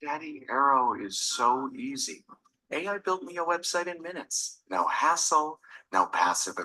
Daddy Arrow is so easy. AI built me a website in minutes. No hassle, no passive.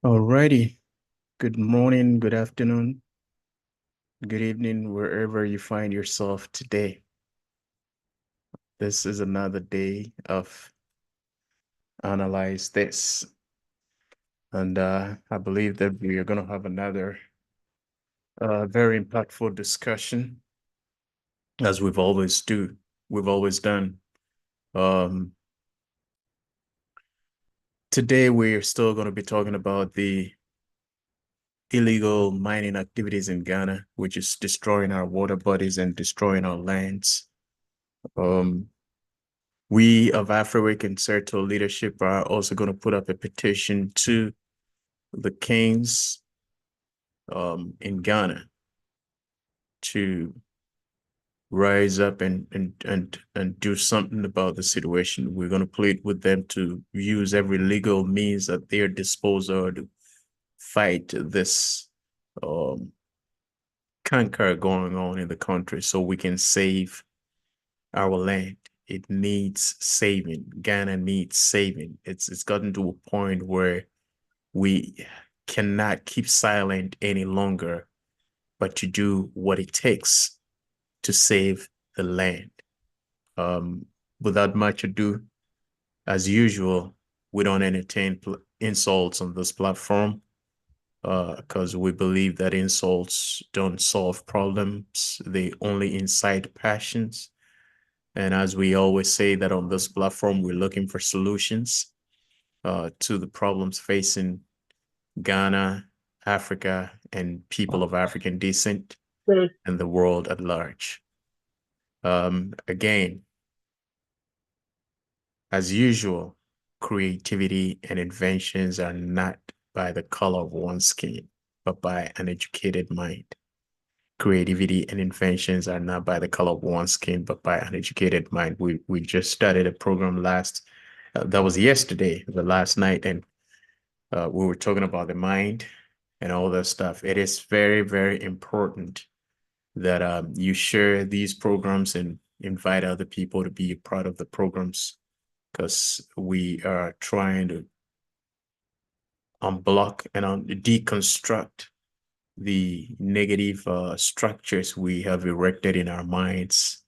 Alrighty. Good morning, good afternoon, good evening, wherever you find yourself today. This is another day of Analyze This. And I believe that we are going to have another very impactful discussion, as we've always done. Um, Today, we're still going to be talking about the illegal mining activities in Ghana, which is destroying our water bodies and destroying our lands. We of African Circle leadership are also going to put up a petition to the kings in Ghana to rise up and do something about the situation. We're going to plead with them to use every legal means at their disposal to fight this canker going on in the country so we can save our land. It needs saving. Ghana needs saving. It's gotten to a point where we cannot keep silent any longer, but to do what it takes to save the land. Without much ado, as usual, we don't entertain insults on this platform because we believe that insults don't solve problems. They only incite passions. And as we always say that on this platform, we're looking for solutions to the problems facing Ghana, Africa, and people of African descent and the world at large. Again, as usual, creativity and inventions are not by the color of one's skin, but by an educated mind. Creativity and inventions are not by the color of one's skin, but by an educated mind. We just started a program that was yesterday, the last night, and we were talking about the mind and all that stuff. It is very, very important that you share these programs and invite other people to be a part of the programs, because we are trying to unblock and deconstruct the negative structures we have erected in our minds,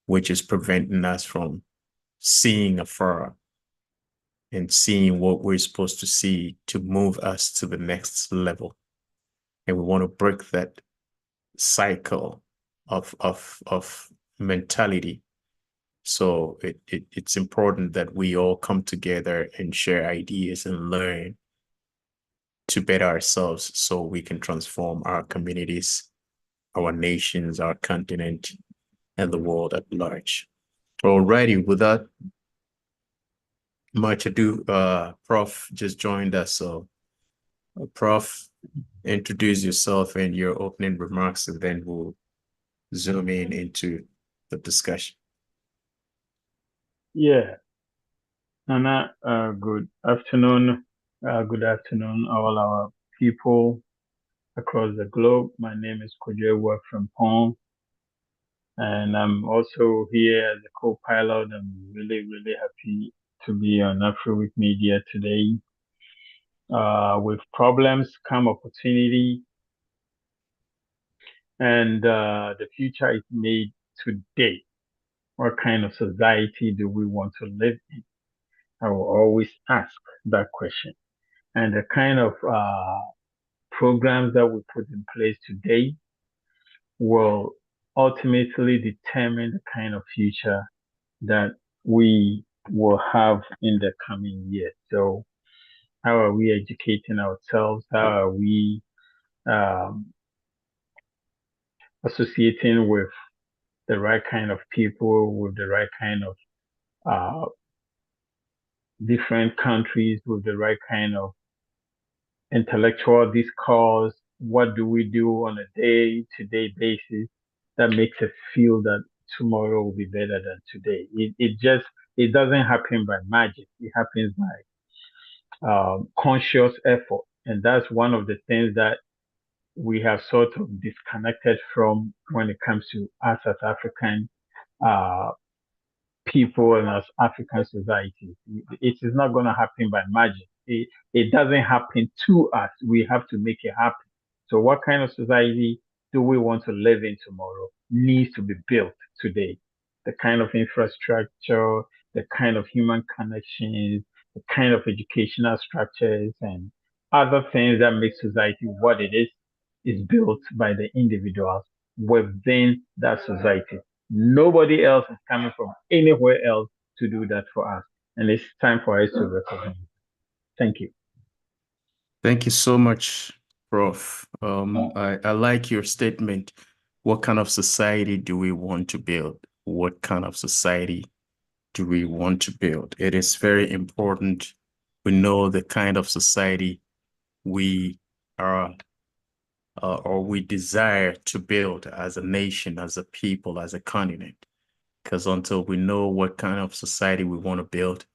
which is preventing us from seeing afar and seeing what we're supposed to see to move us to the next level. And we want to break that cycle of mentality. So it's important that we all come together and share ideas and learn to better ourselves so we can transform our communities, our nations, our continent, and the world at large. Alrighty, without much ado, Prof just joined us. So, Prof, introduce yourself and your opening remarks, and then we'll zoom in into the discussion. Yeah, Nana, good afternoon. Good afternoon, all our people across the globe. My name is Kojewa from Pong, and I'm also here as a co-pilot. I'm really, really happy to be on Afroweek Media today. With problems come opportunity, and the future is made today. What kind of society do we want to live in? I will always ask that question. And the kind of programs that we put in place today will ultimately determine the kind of future that we will have in the coming years. So, how are we educating ourselves? How are we um, associating with the right kind of people, with the right kind of uh, different countries, with the right kind of intellectual discourse? What do we do on a day-to-day basis that makes us feel that tomorrow will be better than today? It doesn't happen by magic. It happens by conscious effort, and that's one of the things that we have sort of disconnected from when it comes to us as African uh, people and as African societies. It is not going to happen by magic. It doesn't happen to us. We have to make it happen. So, what kind of society do we want to live in tomorrow? Needs to be built today. The kind of infrastructure, the kind of human connections, the kind of educational structures, and other things that make society what it is built by the individuals within that society. Nobody else is coming from anywhere else to do that for us. And it's time for us to recognize. Thank you. Thank you so much, Prof. I like your statement. What kind of society do we want to build? What kind of society do we want to build? It is very important we know the kind of society we are or we desire to build as a nation, as a people, as a continent. Because until we know what kind of society we want to build,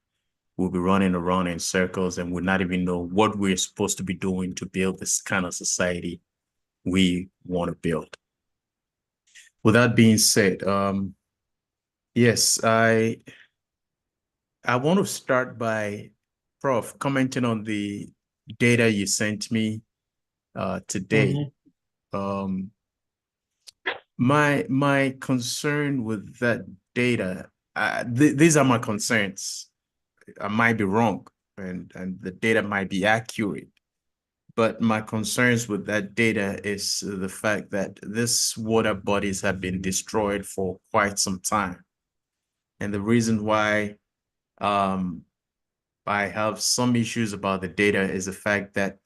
we'll be running around in circles and we'll not even know what we're supposed to be doing to build this kind of society we want to build. With that being said, yes, I want to start by, Prof, commenting on the data you sent me today. Um, my concern with that data, these are my concerns. I might be wrong, and the data might be accurate. But my concerns with that data is the fact that these water bodies have been destroyed for quite some time. And the reason why I have some issues about the data is the fact that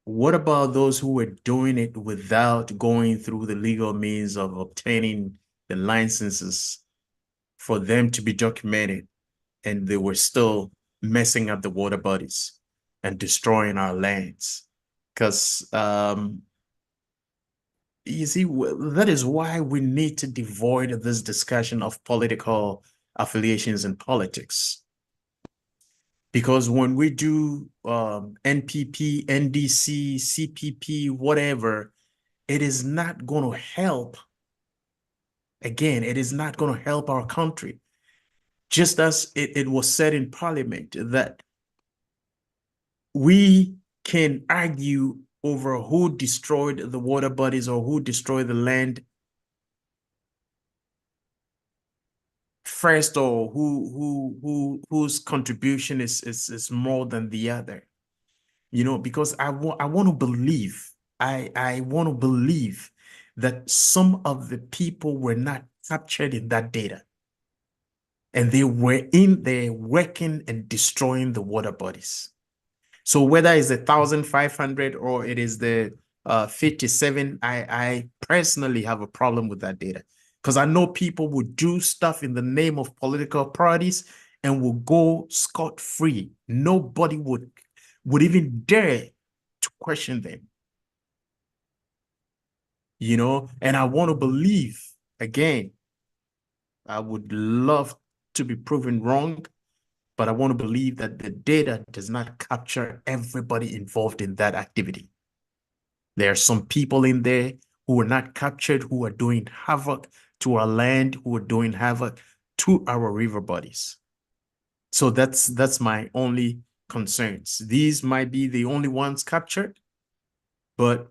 what about those who were doing it without going through the legal means of obtaining the licenses for them to be documented, and they were still messing up the water bodies and destroying our lands? Because you see, that is why we need to devoid this discussion of political affiliations in politics. Because when we do NPP, NDC, CPP, whatever, it is not going to help. Again, it is not going to help our country. Just as it was said in Parliament that we can argue over who destroyed the water bodies or who destroyed the land first, or whose contribution is more than the other. You know, because I want to believe, I want to believe that some of the people were not captured in that data, and they were in there working and destroying the water bodies. So whether it's 1,500 or it is the 57, I personally have a problem with that data, Because I know people would do stuff in the name of political parties and will go scot-free. Nobody would even dare to question them. And I want to believe, again, I would love to be proven wrong, but I want to believe that the data does not capture everybody involved in that activity. There are some people in there who are not captured, who are doing havoc to our land, who are doing havoc to our river bodies. So that's my only concerns. These might be the only ones captured, but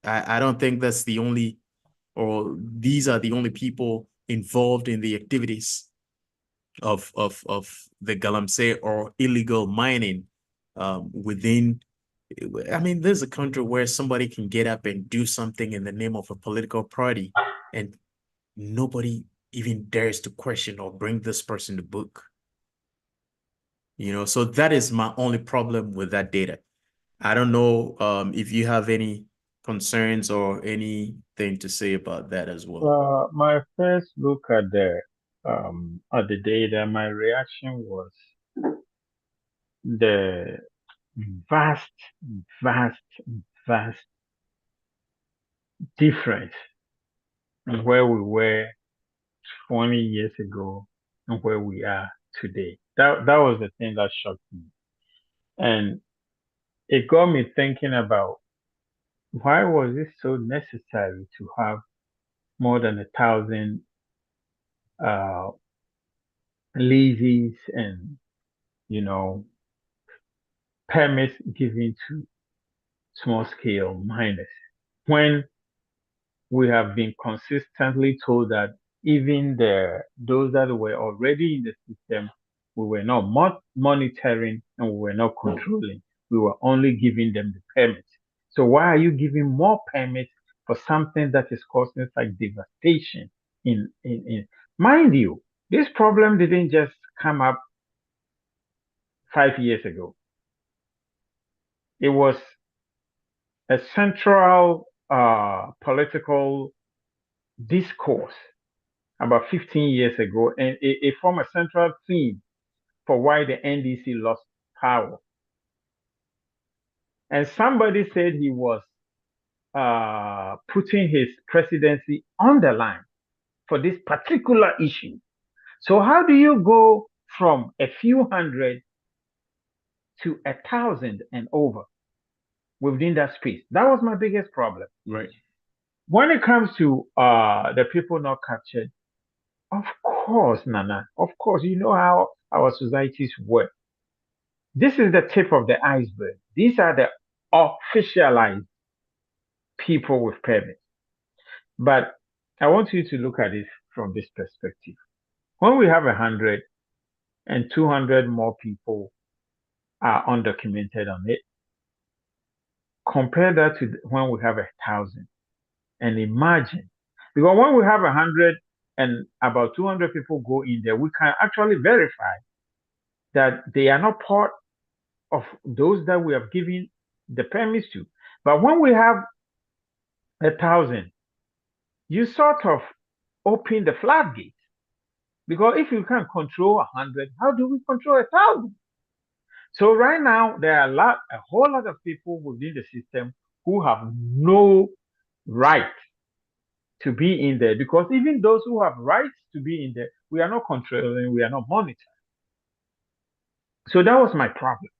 I don't think that's the only, or these are the only people involved in the activities of the Galamsey or illegal mining within. I mean, there's a country where somebody can get up and do something in the name of a political party, and nobody even dares to question or bring this person to book. So that is my only problem with that data. I don't know if you have any concerns or anything to say about that as well. My first look at the data, my reaction was the vast, vast, vast difference in where we were 20 years ago and where we are today. That was the thing that shocked me. And it got me thinking about why was it so necessary to have more than 1,000 uh, leases and, you know, permits given to small scale miners when we have been consistently told that even those that were already in the system, we were not monitoring and we were not controlling. We were only giving them the permits. So why are you giving more permits for something that is causing such devastation in mind you, this problem didn't just come up 5 years ago. It was a central political discourse about 15 years ago, and it formed a central theme for why the NDC lost power. And somebody said he was putting his presidency on the line for this particular issue. So how do you go from a few hundred to 1,000 and over within that space? That was my biggest problem. Right. When it comes to the people not captured, of course, Nana, of course, you know how our societies work. This is the tip of the iceberg. These are the officialized people with permits. But I want you to look at it from this perspective. When we have 100 and 200 more people are undocumented on it, compare that to when we have 1,000 and imagine. Because when we have 100 and about 200 people go in there, we can actually verify that they are not part of those that we have given the permits to. But when we have 1,000, you sort of open the floodgates. Because if you can't control 100, how do we control 1,000? So right now, there are a whole lot of people within the system who have no right to be in there. Because even those who have rights to be in there, we are not controlling, we are not monitoring. So that was my problem.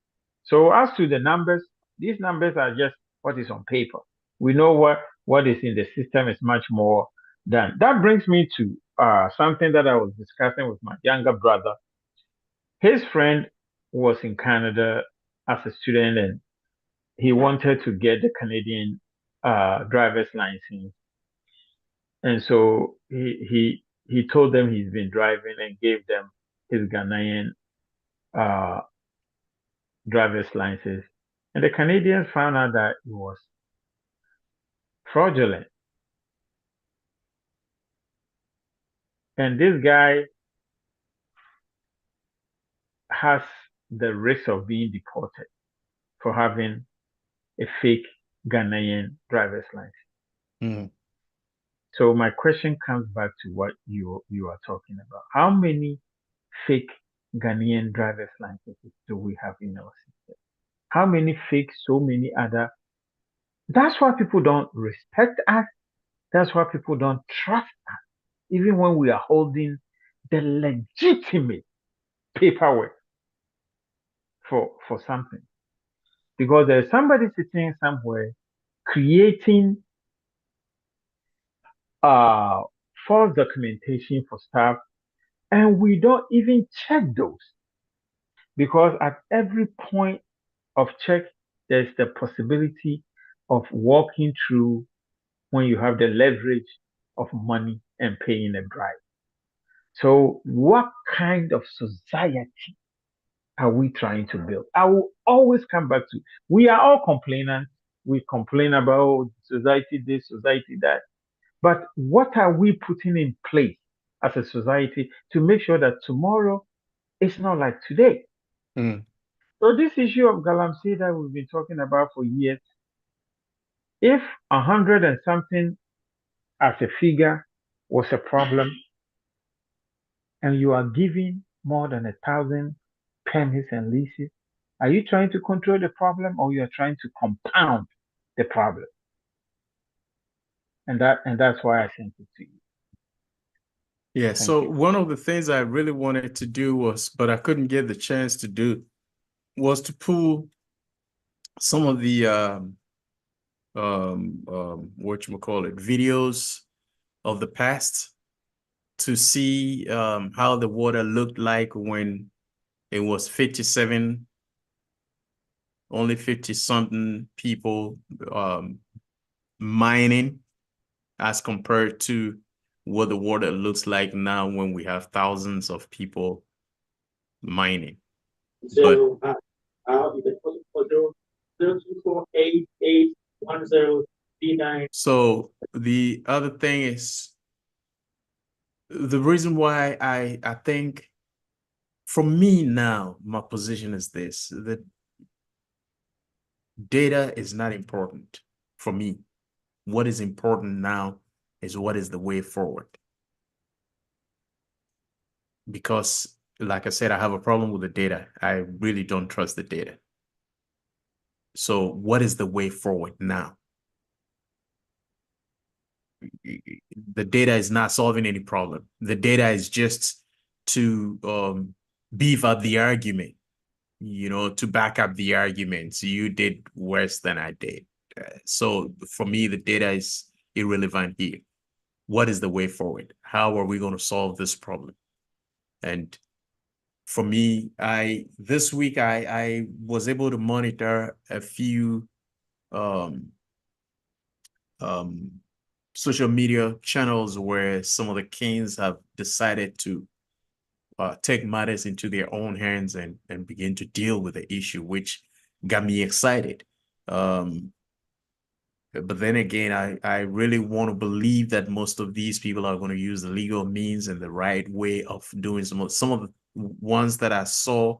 So as to the numbers, these numbers are just what is on paper. We know what is in the system is much more than. That brings me to something that I was discussing with my younger brother. His friend was in Canada as a student and he wanted to get the Canadian driver's license. And so he told them he's been driving and gave them his Ghanaian uh, driver's license. And the Canadians found out that it was fraudulent. And this guy has the risk of being deported for having a fake Ghanaian driver's license. Mm. So my question comes back to what you are talking about. How many fake Ghanaian driver's licenses do we have in our system? How many fake, so many other? That's why people don't respect us. That's why people don't trust us, even when we are holding the legitimate paperwork for something. Because there's somebody sitting somewhere creating uh false documentation for stuff, and we don't even check those. Because at every point of check, there's the possibility of walking through when you have the leverage of money and paying a bribe. So, what kind of society are we trying to build? I will always come back to we are all complainants. We complain about society this, society that. But what are we putting in place as a society to make sure that tomorrow is not like today? Mm. So this issue of galamsey that we've been talking about for years, if 100 and something as a figure was a problem, and you are giving more than 1,000 permits and leases, are you trying to control the problem or you are trying to compound the problem? And that's why I sent it to you. Yeah, Thank so you. one of the things I really wanted to do was, but I couldn't get the chance to do, was to pull some of the whatchamacallit, videos of the past to see how the water looked like when it was 57, only 50 something people mining, as compared to what the water looks like now when we have thousands of people mining. But you can put for 024881039. So the other thing is, the reason why I think, for me now, my position is this: that data is not important for me. What is important now is what is the way forward. Because, like I said, I have a problem with the data. I really don't trust the data. So what is the way forward now? The data is not solving any problem. The data is just to beef up the argument, to back up the arguments. You did worse than I did. So for me, the data is irrelevant here. What is the way forward? How are we going to solve this problem? And for me, this week I was able to monitor a few um, um, social media channels where some of the kings have decided to take matters into their own hands and begin to deal with the issue, which got me excited. But then again, I really want to believe that most of these people are going to use the legal means and the right way of doing some of the ones that I saw.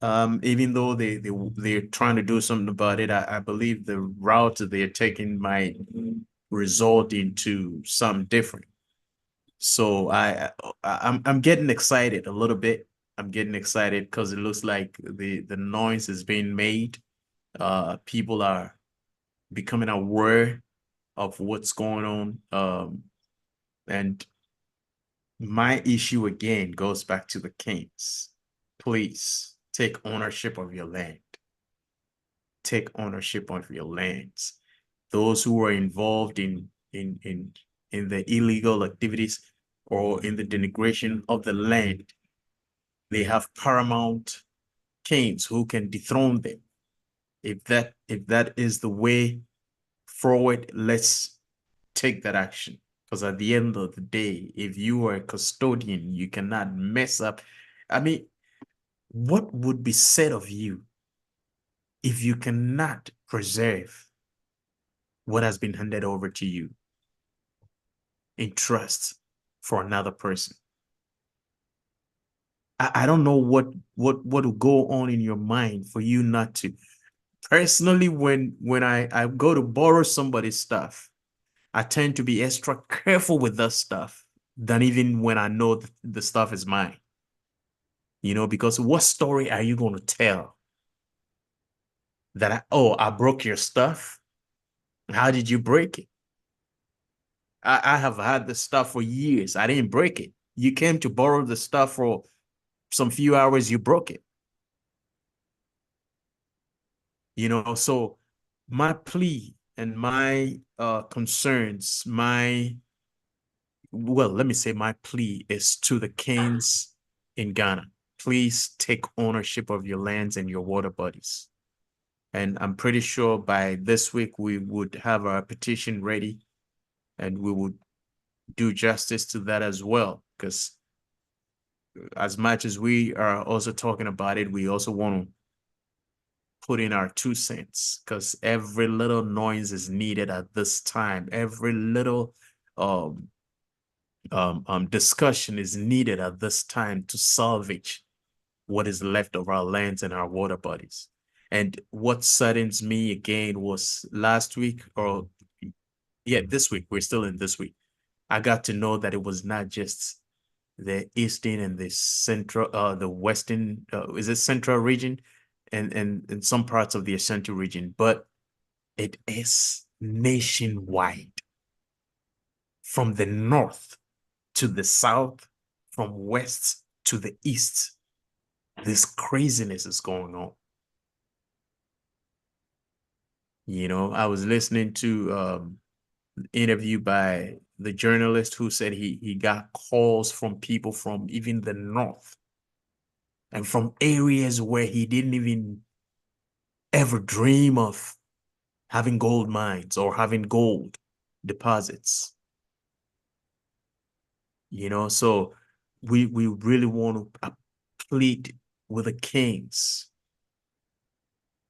Even though they're trying to do something about it, I believe the route that they're taking might result into something different. So I'm getting excited a little bit. I'm getting excited because it looks like the noise is being made. People are becoming aware of what's going on. And my issue again goes back to the kings. Please take ownership of your land. Take ownership of your lands. Those who are involved in the illegal activities or in the denigration of the land, they have paramount kings who can dethrone them. If that is the way forward, let's take that action. Because at the end of the day, if you are a custodian, you cannot mess up. I mean, what would be said of you if you cannot preserve what has been handed over to you in trust for another person? I don't know what will go on in your mind for you not to. Personally, when I go to borrow somebody's stuff, I tend to be extra careful with that stuff than even when I know the stuff is mine. Because what story are you going to tell that I broke your stuff? How did you break it? I have had the stuff for years. I didn't break it. You came to borrow the stuff for some few hours, you broke it. So my plea and my concerns, let me say my plea is to the kings in Ghana. Please take ownership of your lands and your water bodies. And I'm pretty sure by this week we would have our petition ready and we would do justice to that as well. Because as much as we are also talking about it, we also want to put in our 2 cents, because every little noise is needed at this time. Every little um, discussion is needed at this time to salvage what is left of our lands and our water bodies. And what saddens me again was last week, or yeah, this week, we're still in this week. I got to know that it was not just the eastern and the central, the western, is it central region, and some parts of the Ashanti region, but it is nationwide, from the north to the south, from west to the east. This craziness is going on. I was listening to interview by the journalist who said he got calls from people from even the north and from areas where he didn't even ever dream of having gold mines or having gold deposits. So we really want to plead with the kings.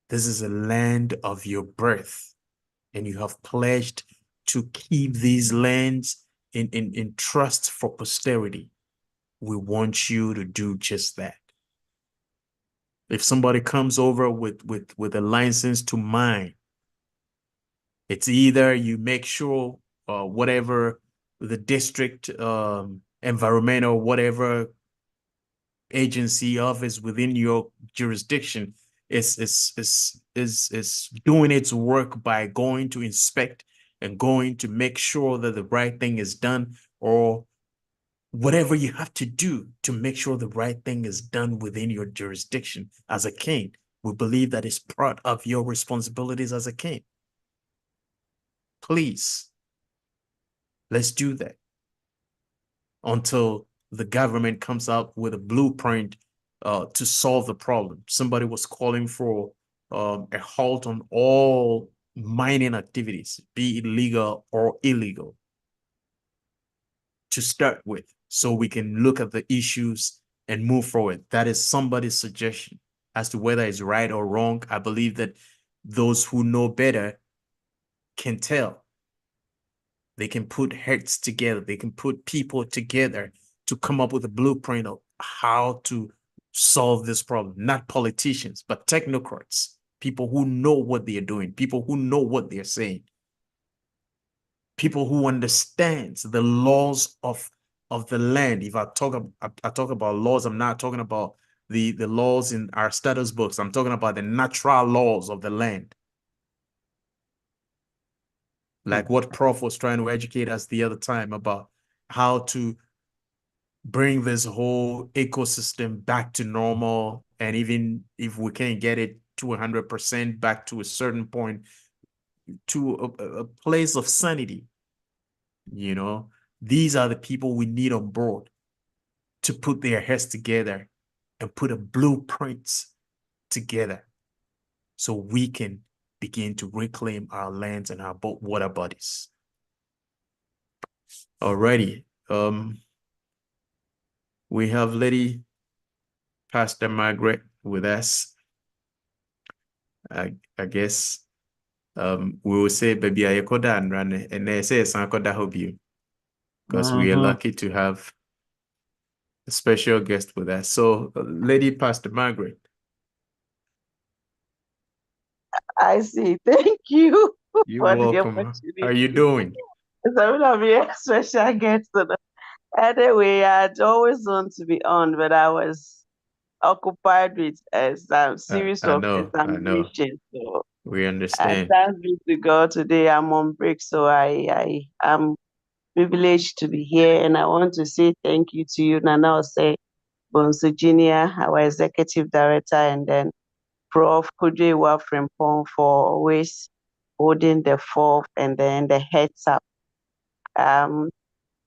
This is a land of your birth, and you have pledged to keep these lands in trust for posterity. We want you to do just that. If somebody comes over with a license to mine, it's either you make sure whatever the district environmental, whatever agency office within your jurisdiction is doing its work by going to inspect and going to make sure that the right thing is done, or whatever you have to do to make sure the right thing is done within your jurisdiction as a king. We believe that is part of your responsibilities as a king. Please, let's do that until the government comes out with a blueprint to solve the problem. Somebody was calling for a halt on all mining activities, be it legal or illegal, to start with, so we can look at the issues and move forward. That is somebody's suggestion. As to whether it's right or wrong, I believe that those who know better can tell. They can put heads together. They can put people together to come up with a blueprint of how to solve this problem. Not politicians, but technocrats, people who know what they're doing, people who know what they're saying, people who understands the laws of the land. If I talk about laws, I'm not talking about the laws in our status books. I'm talking about the natural laws of the land. Like what Prof was trying to educate us the other time about how to bring this whole ecosystem back to normal. And even if we can't get it to 100% back to a certain point, to a place of sanity, these are the people we need on board to put their heads together and put a blueprint together so we can begin to reclaim our lands and our water bodies. Alrighty. We have Lady Pastor Margaret with us. I guess we will say baby I koda and run and they say koda hope you, because we are lucky to have a special guest with us. So Lady Pastor Margaret. I see. Thank you You're for the welcome. How are you opportunity. doing? So I'm be a special guest. Anyway, I'd always want to be on, but I was occupied with some series of I know. examinations. So We understand. thanks be to God, today I'm on break, so I am privileged to be here, and I want to say thank you to you, Nana Ose Bonsu Jr., our executive director, and then Prof. Kujewa Frimpong for always holding the fort and then the heads up. Um,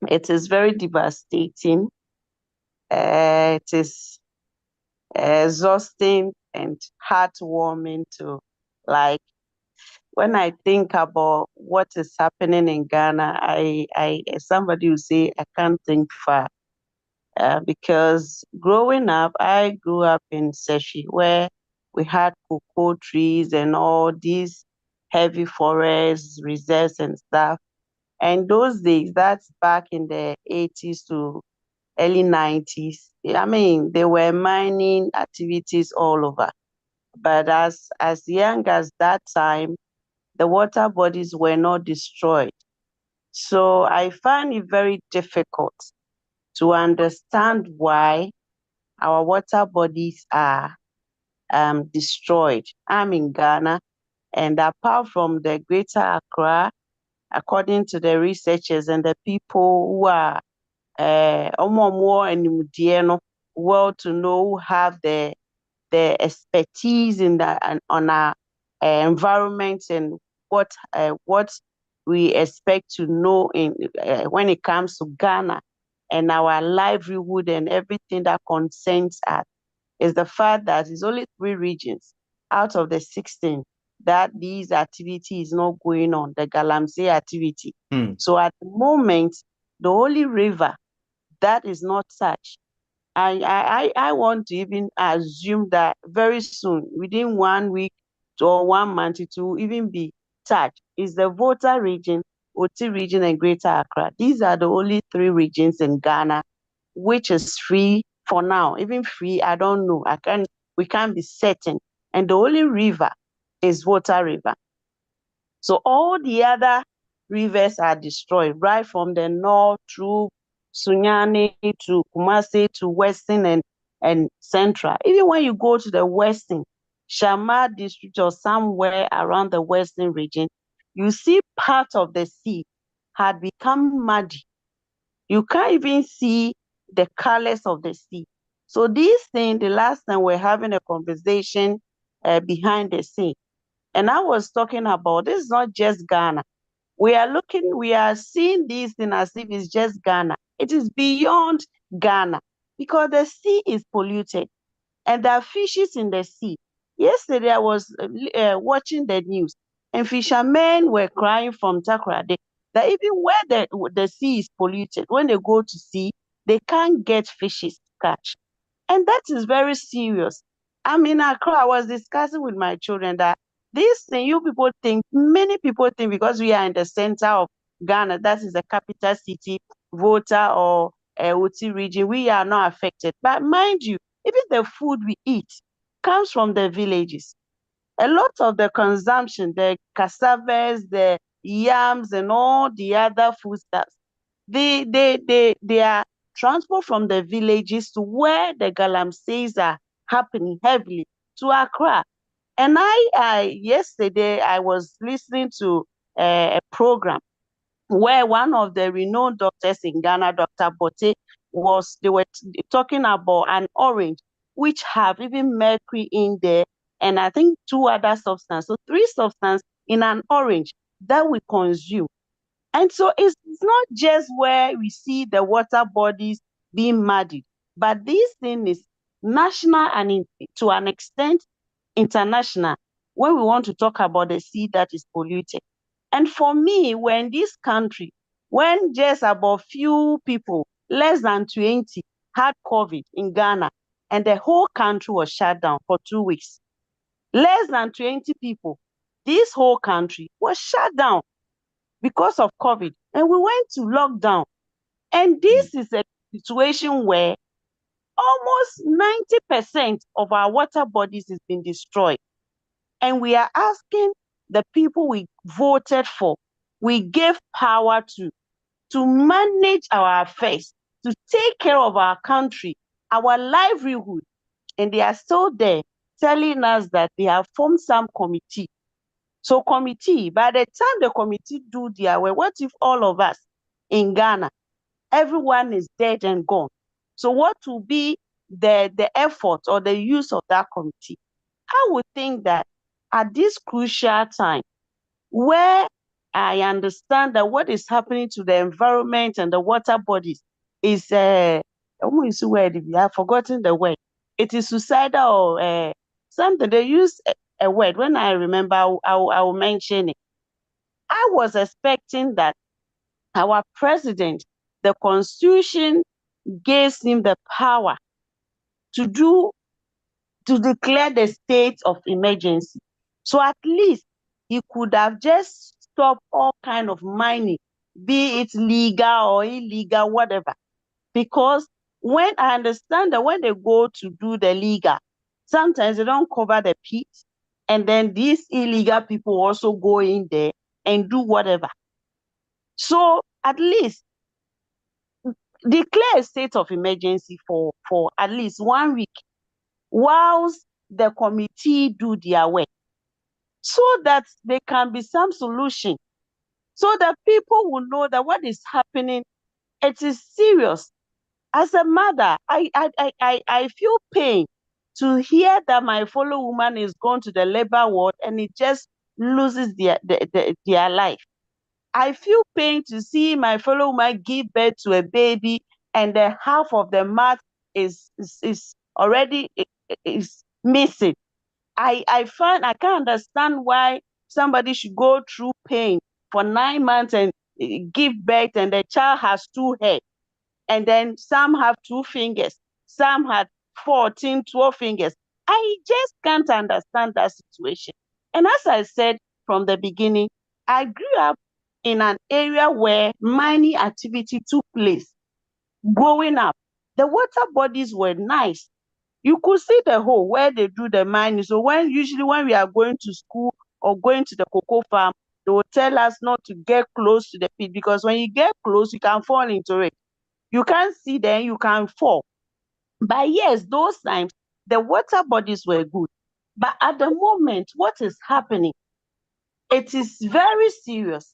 it is very devastating. It is exhausting and heartwarming to, like, when I think about what is happening in Ghana, as somebody will say, I can't think far. Because growing up, I grew up in Seshi, where we had cocoa trees and all these heavy forests, reserves and stuff. And those days, that's back in the 80s to early 90s. I mean, there were mining activities all over. But as young as that time, the water bodies were not destroyed. So I find it very difficult to understand why our water bodies are destroyed. I'm in Ghana, and apart from the Greater Accra, according to the researchers and the people who are more and well to know, who have the expertise in that and on our environment and what we expect to know in when it comes to Ghana and our livelihood and everything that concerns us, is the fact that it's only 3 regions out of the 16 that these activity is not going on, the Galamsey activity. Hmm. So at the moment, the only river that is not touched, I want to even assume that very soon, within 1 week or 1 month, it will even be touched. Is the Volta region, Oti region, and Greater Accra. These are the only 3 regions in Ghana which is free for now. Even free, I don't know. We can't be certain. And the only river is Volta River. So all the other rivers are destroyed, right from the north through Sunyani to Kumasi to Western and Central. Even when you go to the Western, Shama district or somewhere around the Western region, you see part of the sea had become muddy. You can't even see the colors of the sea. So this thing, the last time we're having a conversation behind the scene, and I was talking about this is not just Ghana. We are seeing this thing as if it's just Ghana. It is beyond Ghana because the sea is polluted and there are fishes in the sea. Yesterday I was watching the news and fishermen were crying from Takoradi that even where the sea is polluted, when they go to sea, they can't get fishes to catch. And that is very serious. I mean, Accra, I was discussing with my children that this thing, many people think because we are in the center of Ghana, that is the capital city, Volta or Oti region, we are not affected. But mind you, even the food we eat comes from the villages. A lot of the consumption, the cassavas, the yams, and all the other foodstuffs, they are transport from the villages to where the galamseys are happening heavily to Accra. And yesterday I was listening to a program where one of the renowned doctors in Ghana, Dr. Bote, they were talking about an orange which have even mercury in there, and I think 2 other substances. So 3 substances in an orange that we consume. And so it's not just where we see the water bodies being muddied, but this thing is national and to an extent international when we want to talk about the sea that is polluted. And for me, when this country, when just about few people, less than 20, had COVID in Ghana, and the whole country was shut down for 2 weeks, less than 20 people, this whole country was shut down because of COVID. And we went to lockdown. And this is a situation where almost 90% of our water bodies has been destroyed. And we are asking the people we voted for we gave power to manage our affairs, to take care of our country, our livelihood, and they are still there telling us that they have formed some committee. So committee, by the time the committee do their work, what if all of us in Ghana, everyone is dead and gone? So what will be the effort or the use of that committee? I would think that at this crucial time, where I understand that what is happening to the environment and the water bodies is I've forgotten the word. It is suicidal or something. They use a word. When I remember, I will mention it. I was expecting that our president, the constitution gives him the power to declare the state of emergency. So at least he could have just stopped all kind of mining, be it legal or illegal, whatever. Because when I understand that when they go to do the legal, sometimes they don't cover the pits, and then these illegal people also go in there and do whatever. So at least declare a state of emergency for at least 1 week whilst the committee do their work, so that there can be some solution, so that people will know that what is happening, it is serious. As a mother, I feel pain to hear that my fellow woman is gone to the labor ward and it just loses their life. I feel pain to see my fellow woman give birth to a baby and the half of the mouth is already is missing. I can't understand why somebody should go through pain for 9 months and give birth, and the child has 2 heads, and then some have 2 fingers, some had 14, 12 fingers. I just can't understand that situation. And as I said from the beginning, I grew up in an area where mining activity took place. Growing up, the water bodies were nice. You could see the hole where they do the mining. So usually when we are going to school or going to the cocoa farm, they will tell us not to get close to the pit, because when you get close, you can fall into it. You can't see, then you can fall. But yes, those times the water bodies were good. But at the moment, what is happening? It is very serious.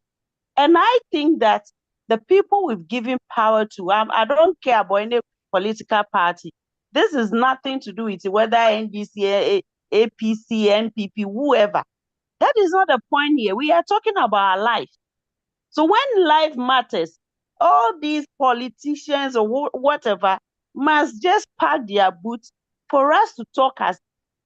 And I think that the people we've given power to, I don't care about any political party. This is nothing to do with whether NDC, APC, NPP, whoever. That is not the point here. We are talking about our life. So when life matters, all these politicians or whatever must just pack their boots for us to talk as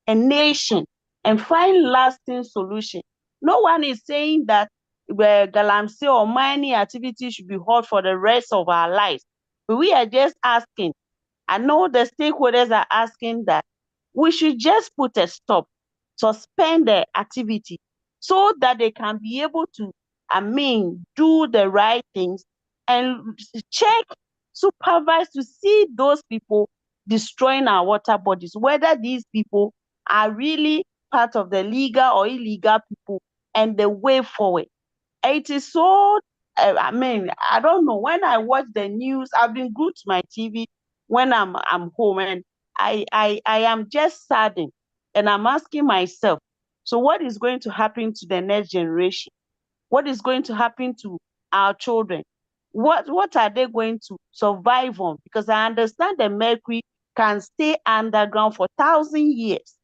a nation and find lasting solution. No one is saying that galamsey or mining activity should be held for the rest of our lives. But we are just asking. I know the stakeholders are asking that we should just put a stop, suspend the activity, so that they can be able to, do the right things and check, supervise to see those people destroying our water bodies, whether these people are really part of the legal or illegal people, and the way forward. It is so, I don't know. When I watch the news, I've been glued to my TV when I'm home, and I am just saddened, and I'm asking myself, so what is going to happen to the next generation? What is going to happen to our children? What are they going to survive on? Because I understand the mercury can stay underground for 1,000 years.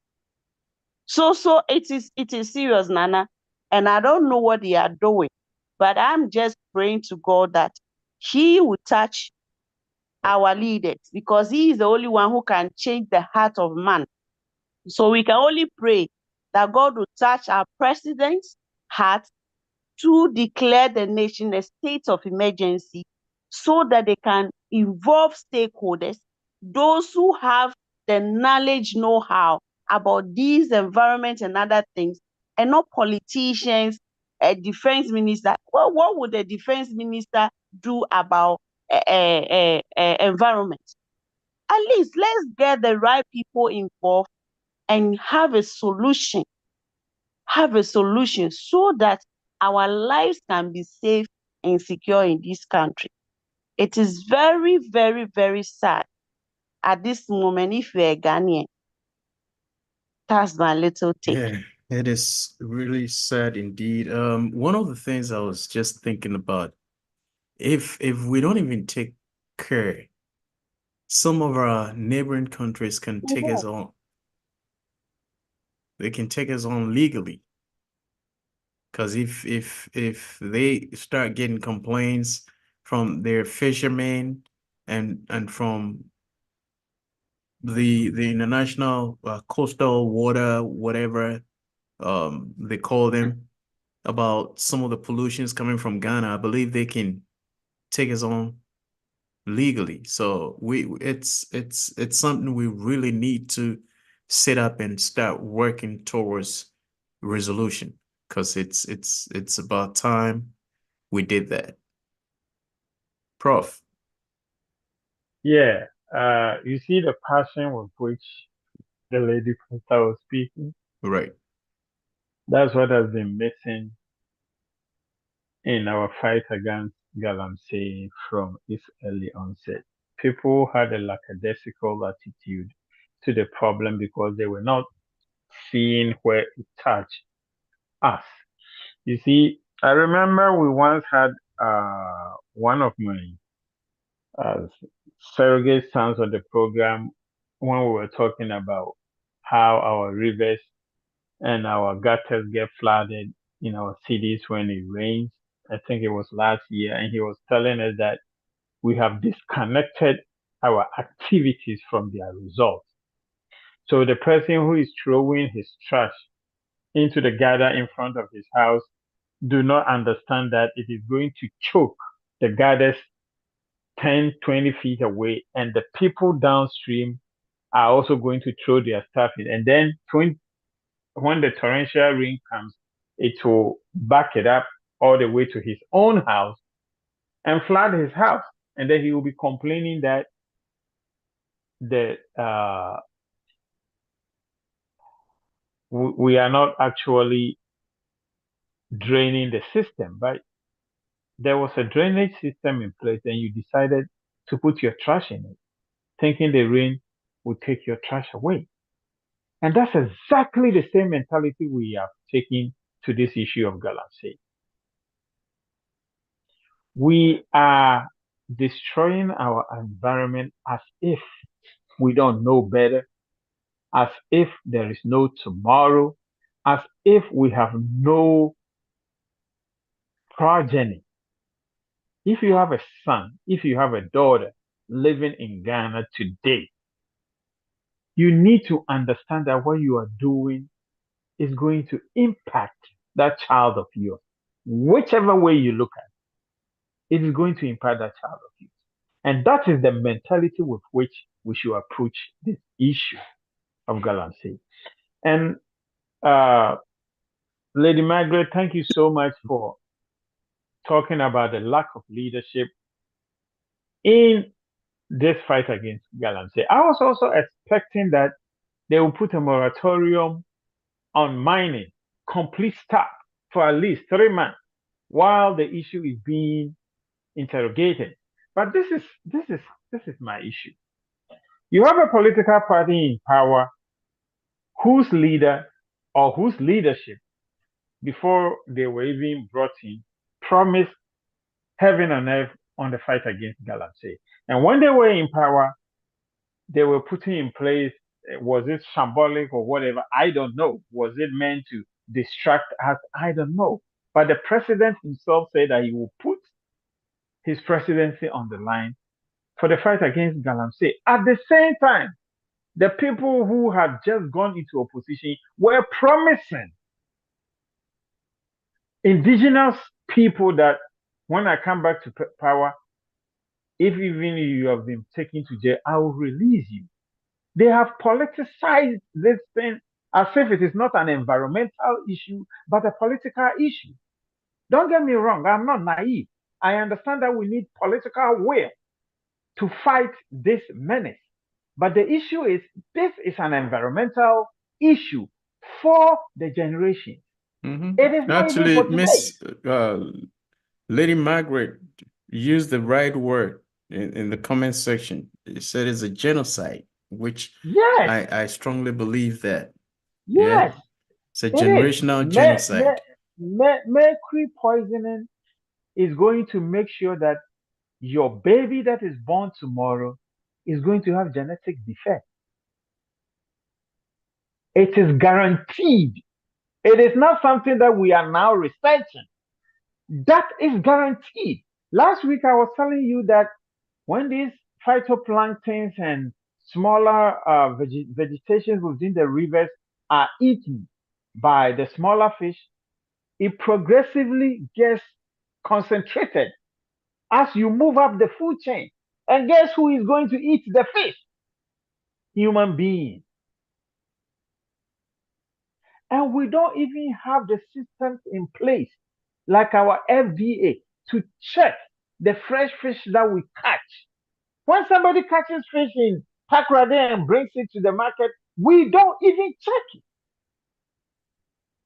So it is serious, Nana, and I don't know what they are doing, but I'm just praying to God that He will touch our leaders, because He is the only one who can change the heart of man. So we can only pray that God will touch our president's heart to declare the nation a state of emergency, so that they can involve stakeholders, those who have the knowledge, know-how about these environment and other things, and not politicians, a defense minister. Well, what would the defense minister do about environment? At least let's get the right people involved and have a solution, so that our lives can be safe and secure in this country. It is very, very, very sad at this moment if you're a Ghanaian. That's my little take. Yeah, it is really sad indeed. One of the things I was just thinking about, if we don't even take care, some of our neighboring countries can take us on. They can take us on legally. Because if they start getting complaints from their fishermen and from the international coastal water, whatever they call them, about some of the pollutions coming from Ghana, I believe they can take us on legally. So it's something we really need to set up and start working towards resolution, because it's about time we did that. Prof. Yeah. You see the passion with which the lady pastor was speaking. Right. That's what has been missing in our fight against galamsey from its early onset. People had a lackadaisical attitude to the problem because they were not seeing where it touched us. You see, I remember we once had one of my uh, surrogate sons on the program when we were talking about how our rivers and our gutters get flooded in our cities when it rains. I think it was last year, and he was telling us that we have disconnected our activities from their results. So the person who is throwing his trash into the gutter in front of his house do not understand that it is going to choke the gutters 10, 20 feet away, and the people downstream are also going to throw their stuff in. And then when the torrential rain comes, it will back it up all the way to his own house and flood his house. And then he will be complaining that the we are not actually draining the system. But there was a drainage system in place, and you decided to put your trash in it, thinking the rain would take your trash away. And that's exactly the same mentality we are taking to this issue of galamsey. We are destroying our environment as if we don't know better, as if there is no tomorrow, as if we have no progeny. If you have a son, if you have a daughter living in Ghana today, you need to understand that what you are doing is going to impact that child of yours. Whichever way you look at it, it is going to impact that child of yours. And that is the mentality with which we should approach this issue of galamsey. And Lady Margaret, thank you so much for talking about the lack of leadership in this fight against galamsey. I was also expecting that they will put a moratorium on mining, complete stop for at least 3 months while the issue is being interrogated. But this is my issue. You have a political party in power whose leader or whose leadership before they were even brought in promised heaven and earth on the fight against galamsey. And when they were in power, they were putting in place, was it symbolic or whatever? I don't know. Was it meant to distract us? I don't know. But the president himself said that he will put his presidency on the line for the fight against galamsey. At the same time, the people who had just gone into opposition were promising indigenous people that when I come back to power, if even you have been taken to jail, I will release you. They have politicized this thing as if it is not an environmental issue, but a political issue. Don't get me wrong, I'm not naive. I understand that we need political will to fight this menace. But the issue is this is an environmental issue for the generation. It is not even Actually, for today. Miss Lady Margaret used the right word in the comment section. It said it's a genocide, which Yes, I strongly believe that. Yeah, yes, it's a it is. generational genocide. Mercury poisoning is going to make sure that your baby that is born tomorrow is going to have genetic defect. It is guaranteed. It is not something that we are now researching. That is guaranteed. Last week I was telling you that when these phytoplanktons and smaller vegetations within the rivers are eaten by the smaller fish, it progressively gets concentrated as you move up the food chain. And guess who is going to eat the fish? Human beings. And we don't even have the systems in place, like our FDA, to check the fresh fish that we catch. When somebody catches fish in Takrade and brings it to the market, we don't even check it.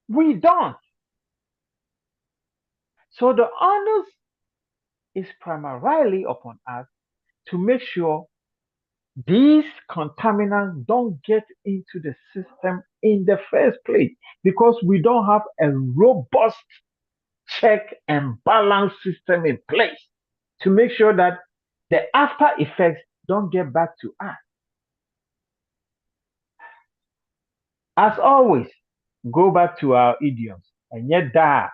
We don't. So the onus is primarily upon us to make sure these contaminants don't get into the system in the first place, because we don't have a robust check and balance system in place to make sure that the after effects don't get back to us. As always, go back to our idioms. And yet da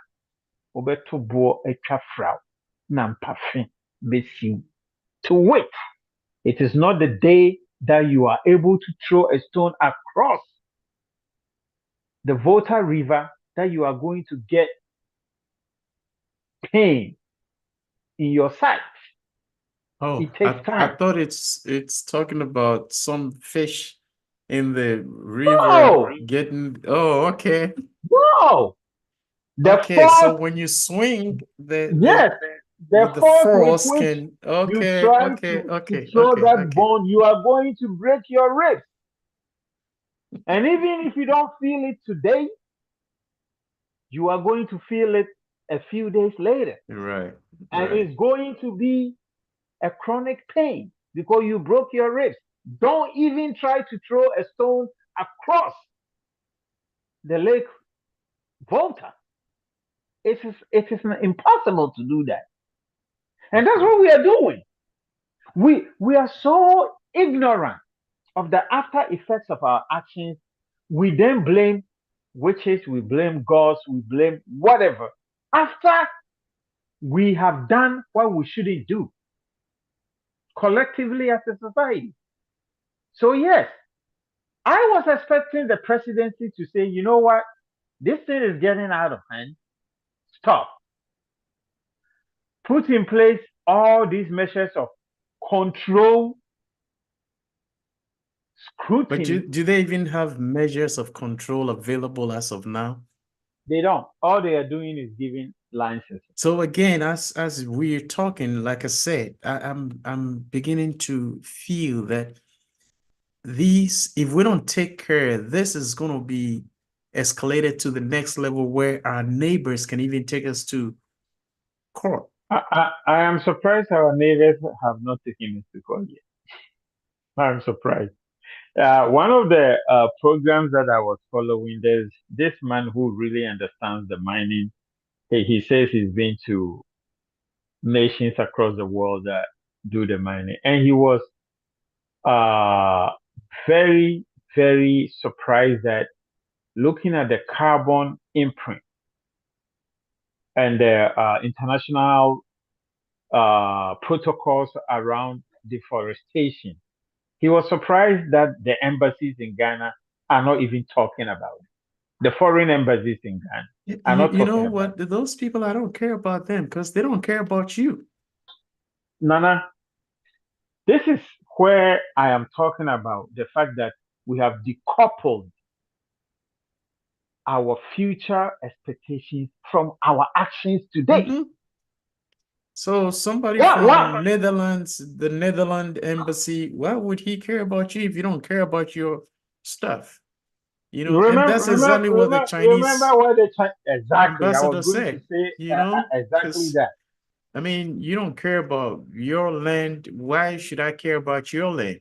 obeto bo etwa fraw na mpafe besi. To wait. It is not the day that you are able to throw a stone across the Volta River that you are going to get pain in your sight. Oh, It takes I time. thought it's talking about some fish in the river No, getting. Oh, okay. no. The Okay, so force, when you swing yes, the with the force with force which can you okay, try okay, to okay, throw okay, that okay. bone, you are going to break your ribs. And even if you don't feel it today, you are going to feel it a few days later. Right, And right. it's going to be a chronic pain because you broke your ribs. Don't even try to throw a stone across the lake Volta. It is impossible to do that. And that's Okay. what we are doing. We are so ignorant of the after effects of our actions. We then blame witches, we blame gods, we blame whatever. After we have done what we shouldn't do collectively as a society. So, yes, I was expecting the presidency to say, you know what, this thing is getting out of hand. Stop. Put in place all these measures of control, But scrutiny. do they even have measures of control available as of now? They don't. All they are doing is giving licenses. So again, as we're talking, like I said, I'm beginning to feel that these, if we don't take care, this is going to be escalated to the next level where our neighbors can even take us to court. I am surprised our neighbors have not taken it to court yet. I'm surprised. One of the programs that I was following, there's this man who really understands the mining. He says he's been to nations across the world that do the mining, and he was uh, very, very surprised that looking at the carbon imprint and the international protocols around deforestation. He was surprised that the embassies in Ghana are not even talking about it. The foreign embassies in Ghana are not You know talking about what? Those people, I don't care about them because they don't care about you. it. Nana, this is where I am talking about the fact that we have decoupled our future expectations from our actions today. Mhm. So somebody What? from Netherlands, the Netherlands embassy, why would he care about you if you don't care about your stuff? You know, and that's exactly what the Remember Chinese what the exactly. I was ambassador going to said, say you know, exactly because that. I mean, you don't care about your land. Why should I care about your land?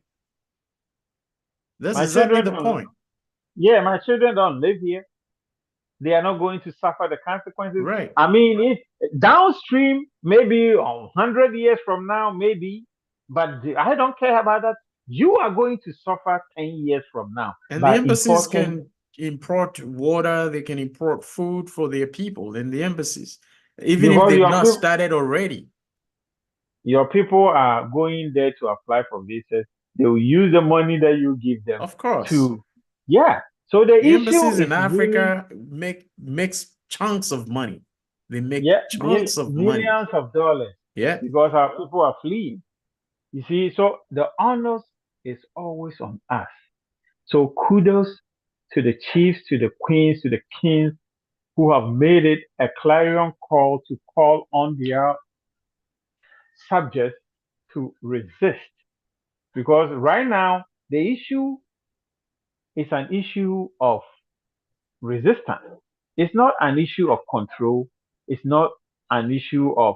That's My exactly children the don't. point. Yeah, my children don't live here. They are not going to suffer the consequences. Right. I mean, if downstream, maybe 100 years from now, maybe, but I don't care about that. You are going to suffer 10 years from now And the by embassies importing. can import water, they can import food for their people in the embassies, even if Because they've not started already. your people are going there to apply for visas. They will use the money that you give them Of course. to, yeah. So the The issue embassies is in really, Africa makes chunks of money. They make yeah, chunks of money. millions of dollars Yeah. because our people are fleeing. You see, so the onus is always on us. So kudos to the chiefs, to the queens, to the kings who have made it a clarion call to call on their subjects to resist. Because right now, the issue is an issue of resistance. It's not an issue of control. It's not an issue of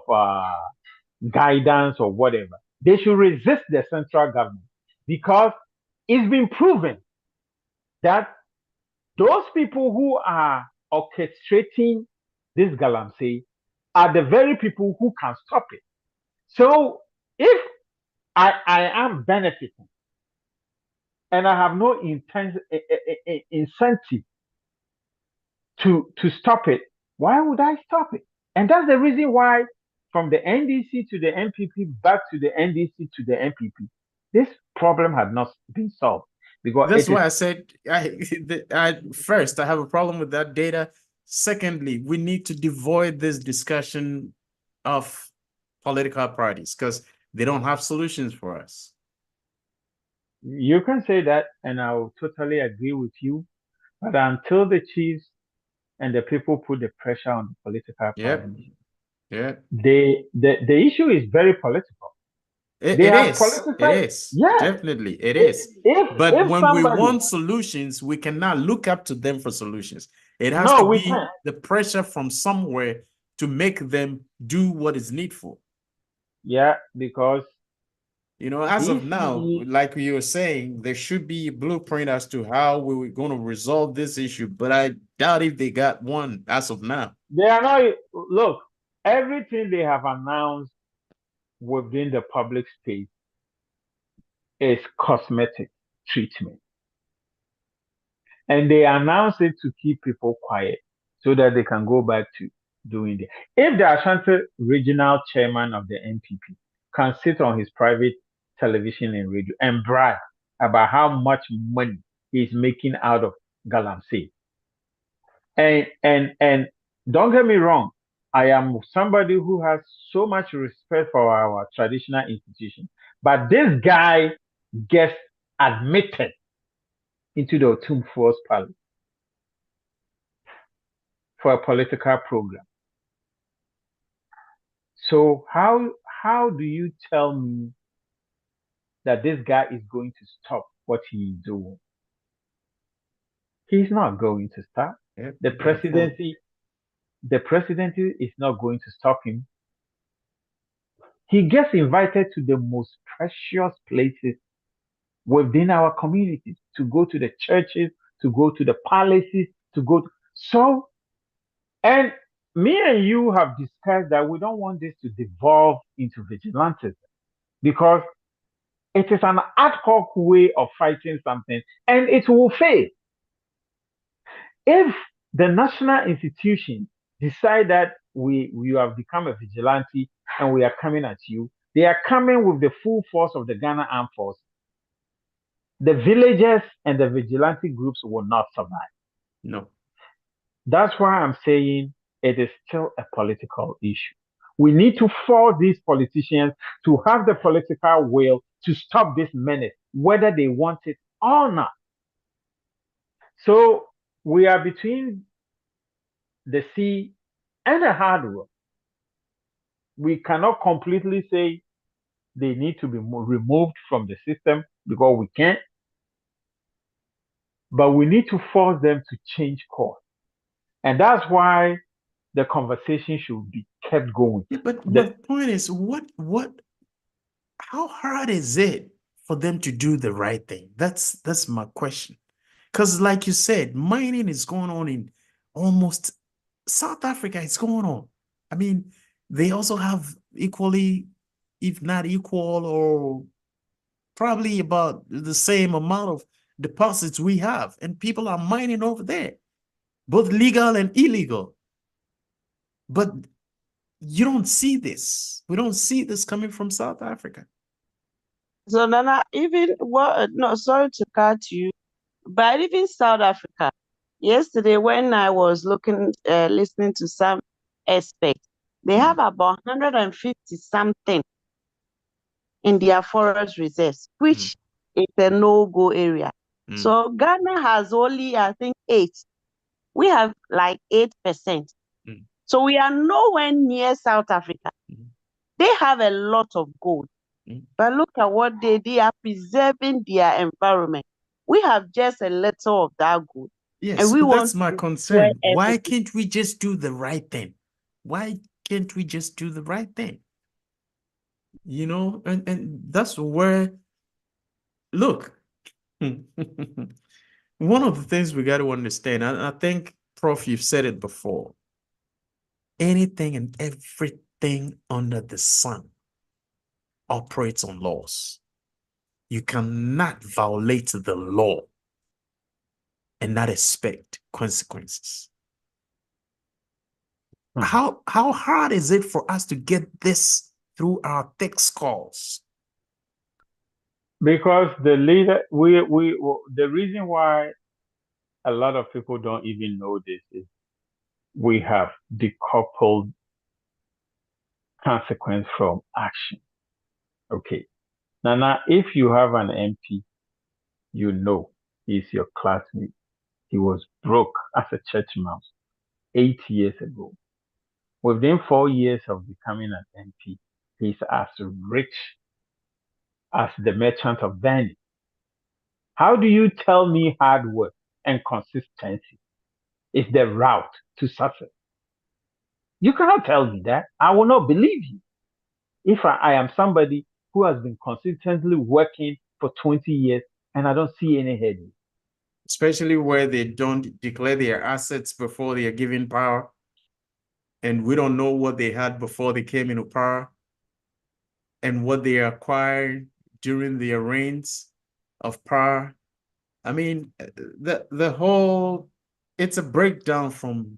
guidance or whatever. They should resist the central government because it's been proven that those people who are orchestrating this galamsey are the very people who can stop it. So if I am benefiting and I have no incentive to stop it, why would I stop it? And that's the reason why from the NDC to the NPP back to the NDC to the NPP, this problem had not been solved because That's it is. why I said first, I have a problem with that data. Secondly, we need to devoid this discussion of political parties because they don't have solutions for us. You can say that, and I'll totally agree with you. But until the chiefs and the people put the pressure on the political Yeah, parties, yeah. the issue is very political. They It have is. It politicized. is. Yes. Definitely, it If is. if But if when we somebody, want solutions, we cannot look up to them for solutions. It has no, to we be can't. the pressure from somewhere to make them do what is needful. Yeah, because You know, as of if now, we, like you were saying, there should be a blueprint as to how we were going to resolve this issue, but I doubt if they got one as of now. they are not, look, everything they have announced within the public space is cosmetic treatment. And they announce it to keep people quiet so that they can go back to doing it. If the Ashanti regional chairman of the NPP can sit on his private television and radio and brag about how much money he's making out of Galamsey, and don't get me wrong, I am somebody who has so much respect for our traditional institutions, but this guy gets admitted into the Otum Force Palace for a political program. So how do you tell me that this guy is going to stop what he is doing? He's not going to stop. Yeah, The you got a point. presidency is not going to stop him. He gets invited to the most precious places within our communities, to go to the churches, to go to the palaces, to go to, so, and me and you have discussed that we don't want this to devolve into vigilantism because it is an ad hoc way of fighting something and it will fail. If the national institutions decide that we have become a vigilante and we are coming at you, they are coming with the full force of the Ghana Armed Force. The villagers and the vigilante groups will not survive. No. That's why I'm saying it is still a political issue. We need to force these politicians to have the political will to stop this menace, whether they want it or not. So we are between the sea and a hard rock. We cannot completely say they need to be removed from the system because we can't. but we need to force them to change course. And that's why the conversation should be kept going. Yeah, but my The, point is, how hard is it for them to do the right thing? That's my question. Because, like you said, mining is going on in almost South Africa. It's going on. I mean, they also have equally, if not equal, or probably about the same amount of deposits we have, and people are mining over there, both legal and illegal. But you don't see this. We don't see this coming from South Africa. So Nana, even what? No, sorry to cut you, but even South Africa, yesterday when I was listening to some experts, they have about 150 something in their forest reserves, Mm, which is a no-go area. mm, So Ghana has only, I think, 8. We have like 8%. mm, So we are nowhere near South Africa. mm, They have a lot of gold. mm. But look at what they are preserving their environment. We have just a little of that gold. And Yes, we so want that's my to destroy concern. Why everything. can't we just do the right thing? Why can't we just do the right thing? And that's where, look, one of the things we got to understand, I think, Prof, you've said it before, anything and everything under the sun operates on laws. You cannot violate the law and not expect consequences. Mhm. How hard is it for us to get this through our thick skulls? because the reason why a lot of people don't even know this is we have decoupled consequence from action. Okay. Now, if you have an MP, you know he's your classmate. He was broke as a church mouse 8 years ago. Within 4 years of becoming an MP, he's as rich as the merchant of Venice. How do you tell me hard work and consistency is the route to success? You cannot tell me that. I will not believe you. If I am somebody who has been consistently working for 20 years and I don't see any headway. Especially where they don't declare their assets before they are given power, and we don't know what they had before they came into power and what they acquired during their reigns of power. I mean, the whole, it's a breakdown from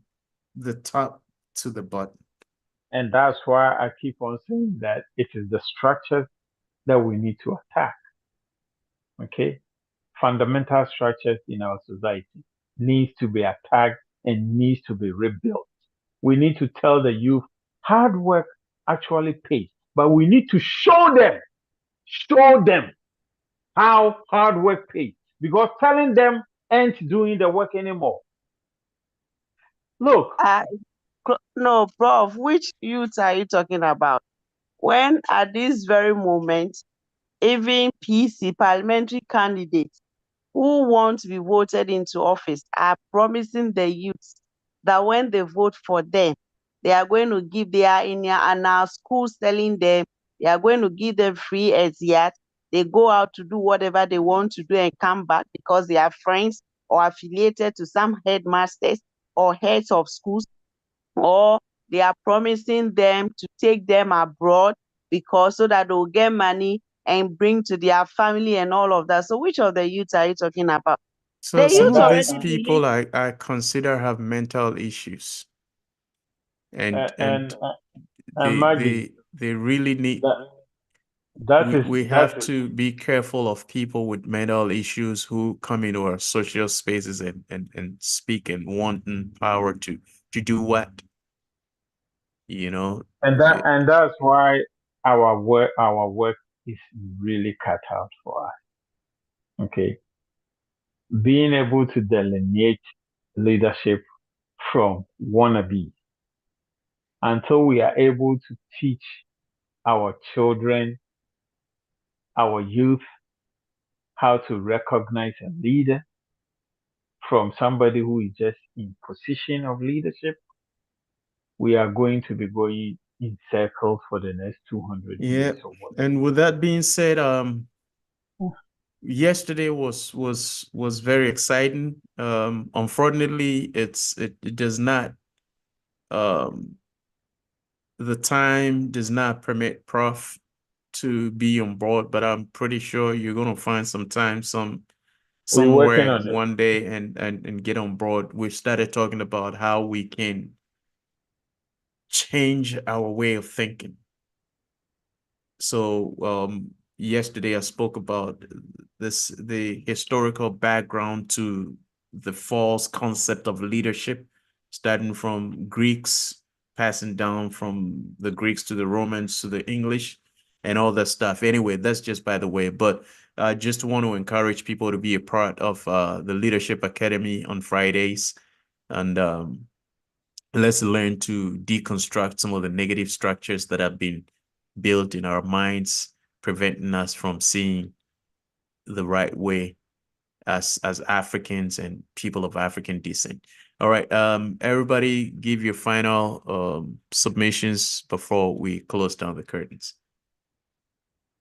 the top to the bottom. And that's why I keep on saying that it is the structures that we need to attack. Okay? Fundamental structures in our society needs to be attacked and needs to be rebuilt. We need to tell the youth hard work actually pays, but we need to show them how hard work pays because telling them ain't doing the work anymore. Look, Uh, no, Prof, which youth are you talking about? When at this very moment, even PC parliamentary candidates who want to be voted into office are promising the youth that when they vote for them, they are going to give their in our schools telling them they are going to give them free as yet. They go out to do whatever they want to do and come back because they are friends or affiliated to some headmasters or heads of schools, or they are promising them to take them abroad because so that they'll get money and bring to their family and all of that. So which of the youth are you talking about? So The some youth of these already believe. people I consider have mental issues, and and and and they Maggie, they they really need, that that is we that have is to be careful of people with mental issues who come into our social spaces and speak and wanting power to do what, you know. Eh, and that's why our work is really cut out for us. Okay, being able to delineate leadership from wannabe until we are able to teach our children, our youth, how to recognize a leader, from somebody who is just in position of leadership, we are going to be going in circles for the next 200 Yeah. years or what. And with that being said, yesterday was very exciting. Unfortunately, it does not the time does not permit Prof to be on board, but I'm pretty sure you're gonna find some time We're working somewhere on it. one day and get on board. We've started talking about how we can change our way of thinking. So yesterday I spoke about the historical background to the false concept of leadership, starting from Greeks, passing down from the Greeks to the Romans to the English and all that stuff. Anyway, that's just by the way, but I just want to encourage people to be a part of the Leadership Academy on Fridays, and let's learn to deconstruct some of the negative structures that have been built in our minds, preventing us from seeing the right way as Africans and people of African descent. All right, everybody give your final submissions before we close down the curtains.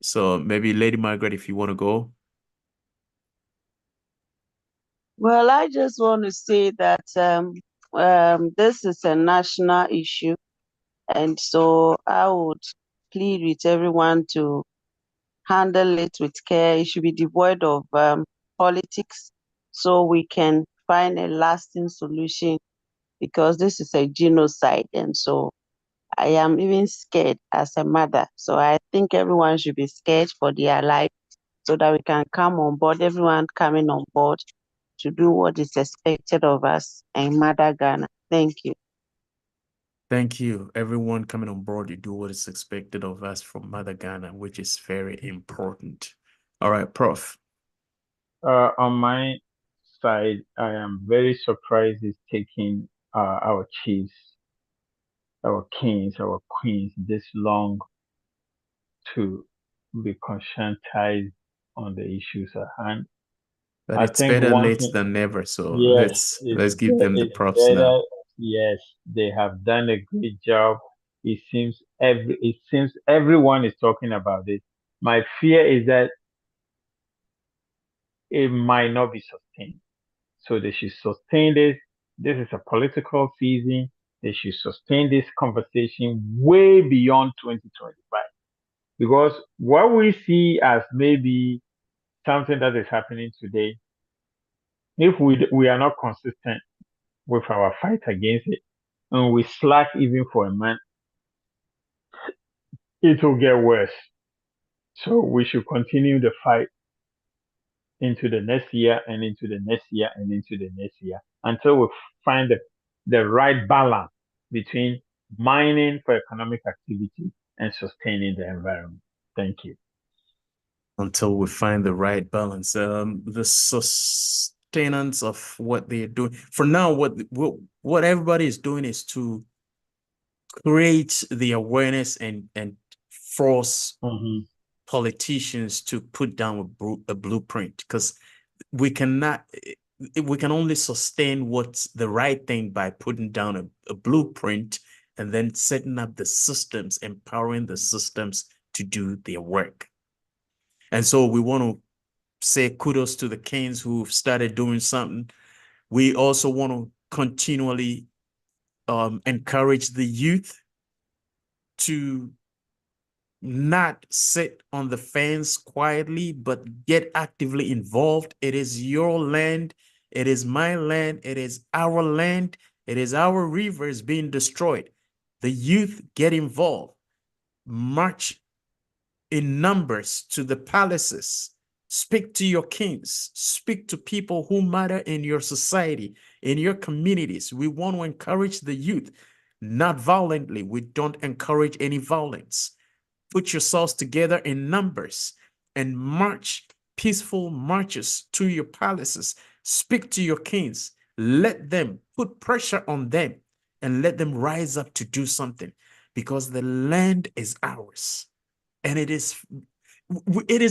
So maybe Lady Margaret, if you want to go. Well, I just want to say that this is a national issue, and so I would plead with everyone to handle it with care. It should be devoid of politics, so we can find a lasting solution, because this is a genocide, and so I am even scared as a mother. So I think everyone should be scared for their life, so that we can come on board, everyone coming on board to do what is expected of us in Mother Ghana. Thank you. Thank you, everyone coming on board to do what is expected of us from Mother Ghana, which is very important. All right, Prof. On my side, I am very surprised it's taking our chiefs, our kings, our queens this long to be conscientized on the issues at hand. But I it's think better one late thing, than never. So yes, let's give them the it's props better. now. Yes, they have done a great job. It seems everyone is talking about it. My fear is that it might not be sustained. So they should sustain this. This is a political season. They should sustain this conversation way beyond 2025. Because what we see as maybe something that is happening today, if we are not consistent with our fight against it, and we slack even for a month, it will get worse. So we should continue the fight into the next year and into the next year and into the next year until we find the right balance between mining for economic activity and sustaining the environment. Thank you. Until we find the right balance. The sustenance of what they're doing. For now, what everybody is doing is to create the awareness and force politicians to put down a blueprint, because we cannot we can only sustain what's the right thing by putting down a blueprint and then setting up the systems, empowering the systems to do their work. And so we want to say kudos to the Kings who've started doing something. We also want to continually encourage the youth to not sit on the fence quietly, but get actively involved. It is your land. It is my land. It is our land. It is our rivers being destroyed. The youth get involved. March in numbers to the palaces. Speak to your kings. Speak to people who matter in your society, in your communities. We want to encourage the youth, not violently. We don't encourage any violence. Put yourselves together in numbers and march peaceful marches to your palaces. Speak to your kings. Let them put pressure on them and let them rise up to do something, because the land is ours. And it is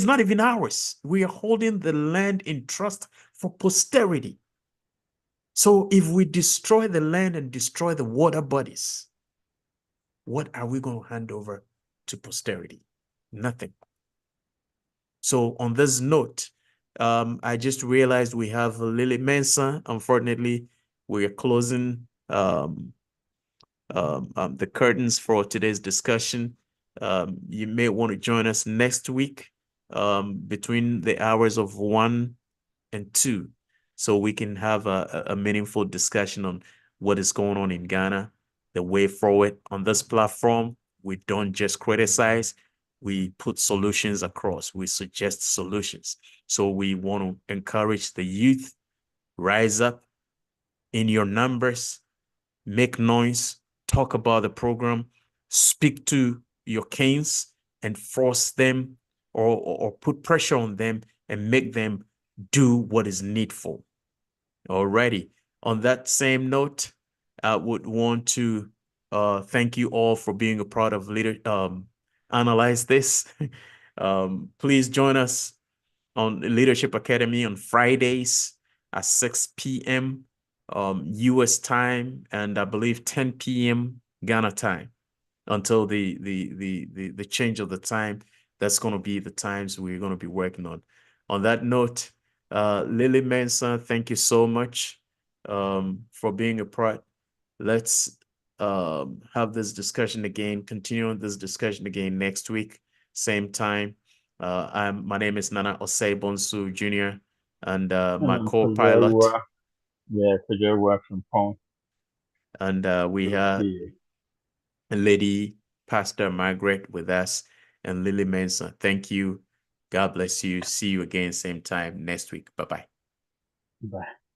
not even ours. We are holding the land in trust for posterity. So if we destroy the land and destroy the water bodies, what are we going to hand over to posterity? Nothing. So on this note, I just realized we have Lily Mensah. Unfortunately, we are closing the curtains for today's discussion. You may want to join us next week between the hours of 1 and 2, so we can have a meaningful discussion on what is going on in Ghana, the way forward. On this platform, we don't just criticize, we put solutions across, we suggest solutions. So we want to encourage the youth, rise up in your numbers, make noise, talk about the program, speak to your kings and force them or put pressure on them and make them do what is needful. Alrighty. On that same note, I would want to thank you all for being a part of Analyze This. Please join us on Leadership Academy on Fridays at 6 p.m. US time, and I believe 10 p.m. Ghana time, until the change of the time. That's going to be the times we're going to be working on. On that note, Lily Mensah, thank you so much for being a part. Let's have this discussion again, continue on this discussion again next week, same time. My name is Nana Osei Bonsu Jr., and my And co-pilot, Fajarua from Pong. and we Good to have see you. Lady Pastor Margaret with us, and Lily Mensah. Thank you. God bless you. See you again same time next week. Bye-bye. Bye.